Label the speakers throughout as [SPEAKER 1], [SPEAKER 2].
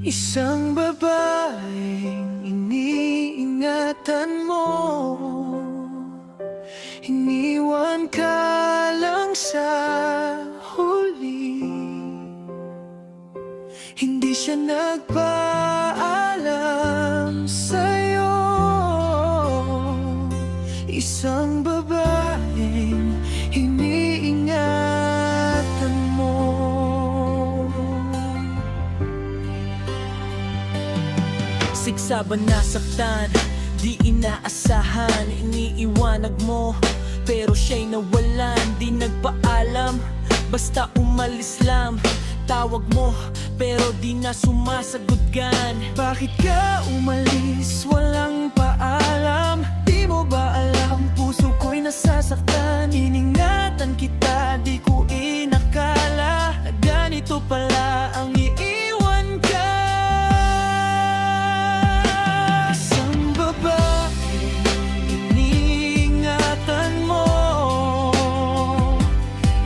[SPEAKER 1] Isang babaeng iniingatan mo, iniwan ka lang sa huli. Hindi siya nagpaalam sa'yo. Isang babaeng iniingatan mo.
[SPEAKER 2] Siksaban nasaktan, di inaasahan, iniiwanag mo, pero siya'y nawalan, di nagpaalam, basta umalis lang. Tawag mo, pero di na sumasagot gan.
[SPEAKER 1] Bakit ka umalis, walang paalam? Di mo ba alam, puso ko'y nasasaktan. Iningatan kita, di ko inakala na ganito pala ang iiwan ka. Isang babae, iniingatan mo,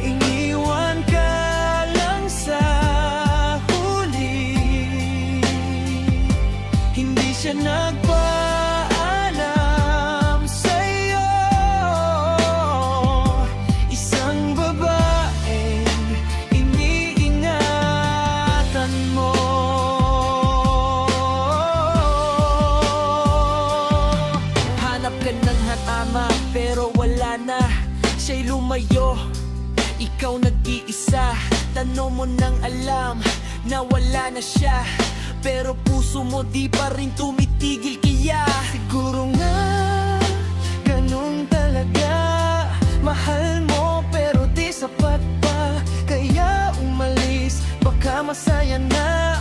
[SPEAKER 1] iniwan ka lang sa huli. Hindi siya nagpaalam sa'yo. Isang babaeng iniingatan mo.
[SPEAKER 2] Hanap ka ng hatak pero wala na, siya'y lumayo, ikaw nag-iisa. Tanong mo nang alam na wala na siya, pero puso mo di pa rin tumitigil. Kaya
[SPEAKER 1] Siguro nga, ganun talaga. Mahal mo pero di sapat pa, kaya umalis, baka masaya na